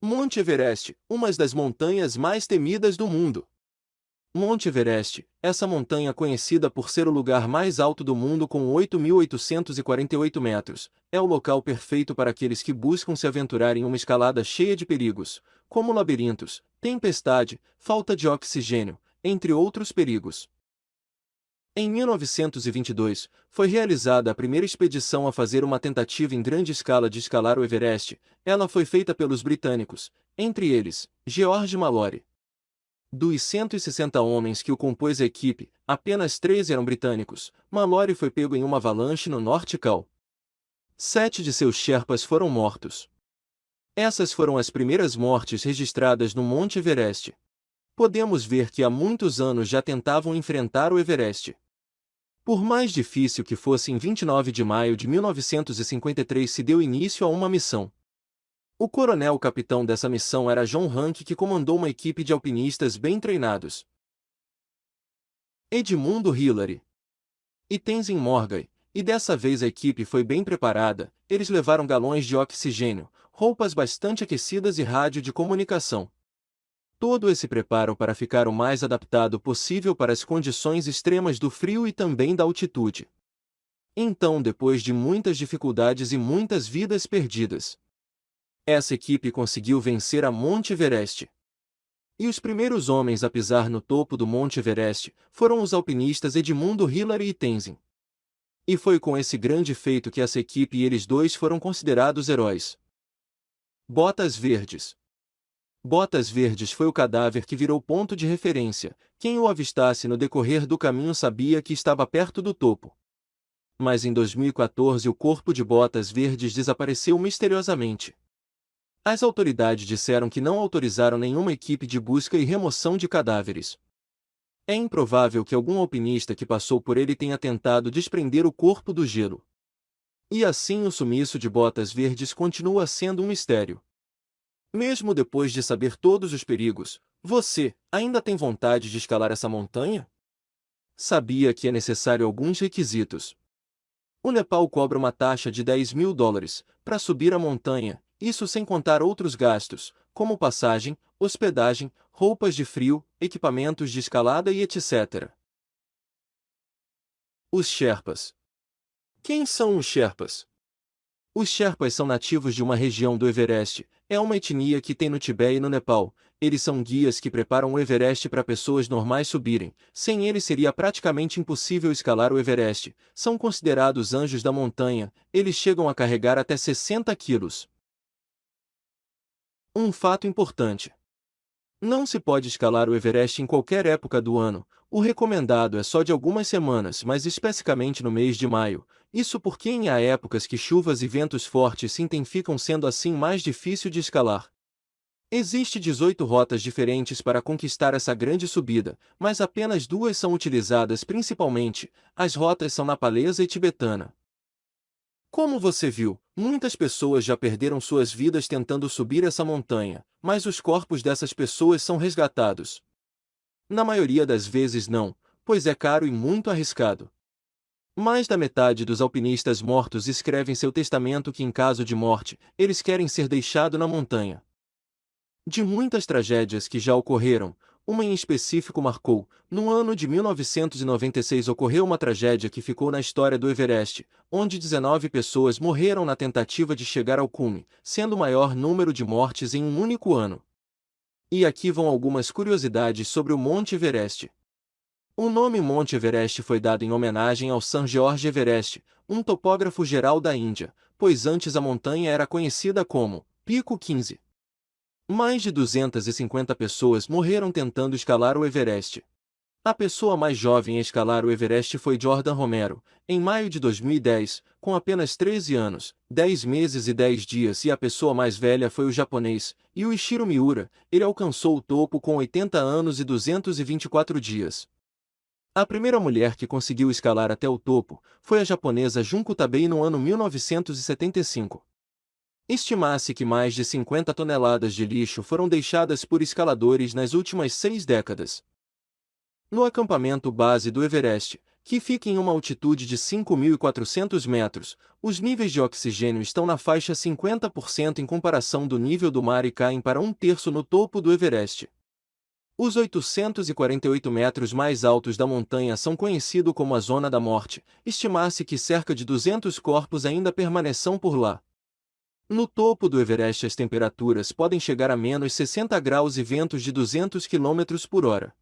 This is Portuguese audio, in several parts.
Monte Everest, uma das montanhas mais temidas do mundo. Monte Everest, essa montanha conhecida por ser o lugar mais alto do mundo com 8.848 metros, é o local perfeito para aqueles que buscam se aventurar em uma escalada cheia de perigos, como labirintos, tempestade, falta de oxigênio, entre outros perigos. Em 1922, foi realizada a primeira expedição a fazer uma tentativa em grande escala de escalar o Everest. Ela foi feita pelos britânicos, entre eles, George Mallory. Dos 160 homens que o compôs a equipe, apenas 3 eram britânicos. Mallory foi pego em uma avalanche no Norte Col. 7 de seus Sherpas foram mortos. Essas foram as primeiras mortes registradas no Monte Everest. Podemos ver que há muitos anos já tentavam enfrentar o Everest. Por mais difícil que fosse, em 29 de maio de 1953 se deu início a uma missão. O coronel-capitão dessa missão era John Hanke, que comandou uma equipe de alpinistas bem treinados. Edmund Hillary e Tenzin Morgan, e dessa vez a equipe foi bem preparada. Eles levaram galões de oxigênio, roupas bastante aquecidas e rádio de comunicação. Todo esse preparo para ficar o mais adaptado possível para as condições extremas do frio e também da altitude. Então, depois de muitas dificuldades e muitas vidas perdidas, essa equipe conseguiu vencer a Monte Everest. E os primeiros homens a pisar no topo do Monte Everest foram os alpinistas Edmund Hillary e Tenzin. E foi com esse grande feito que essa equipe e eles dois foram considerados heróis. Botas Verdes. Botas Verdes foi o cadáver que virou ponto de referência. Quem o avistasse no decorrer do caminho sabia que estava perto do topo. Mas em 2014 o corpo de Botas Verdes desapareceu misteriosamente. As autoridades disseram que não autorizaram nenhuma equipe de busca e remoção de cadáveres. É improvável que algum alpinista que passou por ele tenha tentado desprender o corpo do gelo. E assim o sumiço de Botas Verdes continua sendo um mistério. Mesmo depois de saber todos os perigos, você ainda tem vontade de escalar essa montanha? Sabia que é necessário alguns requisitos. O Nepal cobra uma taxa de $10.000 para subir a montanha, isso sem contar outros gastos, como passagem, hospedagem, roupas de frio, equipamentos de escalada e etc. Os Sherpas. Quem são os Sherpas? Os Sherpas são nativos de uma região do Everest. É uma etnia que tem no Tibete e no Nepal. Eles são guias que preparam o Everest para pessoas normais subirem. Sem eles seria praticamente impossível escalar o Everest. São considerados anjos da montanha. Eles chegam a carregar até 60 quilos. Um fato importante. Não se pode escalar o Everest em qualquer época do ano. O recomendado é só de algumas semanas, mas especificamente no mês de maio. Isso porque há épocas que chuvas e ventos fortes se intensificam, sendo assim mais difícil de escalar. Existem 18 rotas diferentes para conquistar essa grande subida, mas apenas 2 são utilizadas principalmente. As rotas são nepalesa e tibetana. Como você viu, muitas pessoas já perderam suas vidas tentando subir essa montanha, mas os corpos dessas pessoas são resgatados. Na maioria das vezes não, pois é caro e muito arriscado. Mais da metade dos alpinistas mortos escrevem seu testamento que, em caso de morte, eles querem ser deixados na montanha. De muitas tragédias que já ocorreram, uma em específico marcou. No ano de 1996 ocorreu uma tragédia que ficou na história do Everest, onde 19 pessoas morreram na tentativa de chegar ao cume, sendo o maior número de mortes em um único ano. E aqui vão algumas curiosidades sobre o Monte Everest. O nome Monte Everest foi dado em homenagem ao Sir George Everest, um topógrafo geral da Índia, pois antes a montanha era conhecida como Pico 15. Mais de 250 pessoas morreram tentando escalar o Everest. A pessoa mais jovem a escalar o Everest foi Jordan Romero, em maio de 2010, com apenas 13 anos, 10 meses e 10 dias, e a pessoa mais velha foi o japonês, Yuichiro Miura. Ele alcançou o topo com 80 anos e 224 dias. A primeira mulher que conseguiu escalar até o topo foi a japonesa Junko Tabei no ano 1975. Estima-se que mais de 50 toneladas de lixo foram deixadas por escaladores nas últimas 6 décadas. No acampamento base do Everest, que fica em uma altitude de 5.400 metros, os níveis de oxigênio estão na faixa 50% em comparação do nível do mar e caem para um terço no topo do Everest. Os 848 metros mais altos da montanha são conhecidos como a Zona da Morte, estima-se que cerca de 200 corpos ainda permaneçam por lá. No topo do Everest as temperaturas podem chegar a menos 60 graus e ventos de 200 km por hora.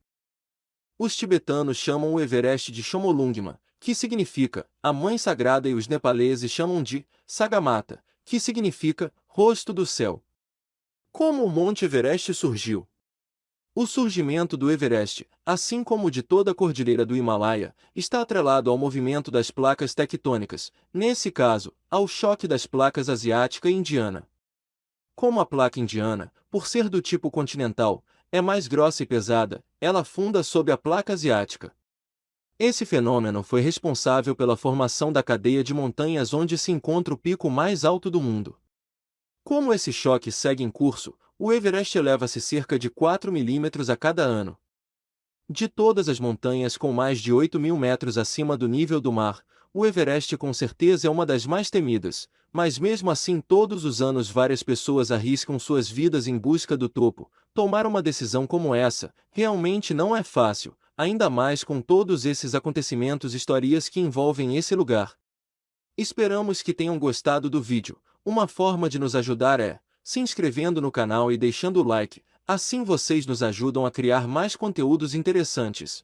Os tibetanos chamam o Everest de Chomolungma, que significa a Mãe Sagrada, e os nepaleses chamam de Sagamata, que significa rosto do céu. Como o Monte Everest surgiu? O surgimento do Everest, assim como de toda a cordilheira do Himalaia, está atrelado ao movimento das placas tectônicas, nesse caso, ao choque das placas asiática e indiana. Como a placa indiana, por ser do tipo continental, é mais grossa e pesada, ela afunda sob a placa asiática. Esse fenômeno foi responsável pela formação da cadeia de montanhas onde se encontra o pico mais alto do mundo. Como esse choque segue em curso, o Everest eleva-se cerca de 4 milímetros a cada ano. De todas as montanhas com mais de 8.000 metros acima do nível do mar, o Everest com certeza é uma das mais temidas, mas mesmo assim todos os anos várias pessoas arriscam suas vidas em busca do topo. Tomar uma decisão como essa, realmente não é fácil, ainda mais com todos esses acontecimentos e histórias que envolvem esse lugar. Esperamos que tenham gostado do vídeo. Uma forma de nos ajudar é se inscrevendo no canal e deixando o like, assim vocês nos ajudam a criar mais conteúdos interessantes.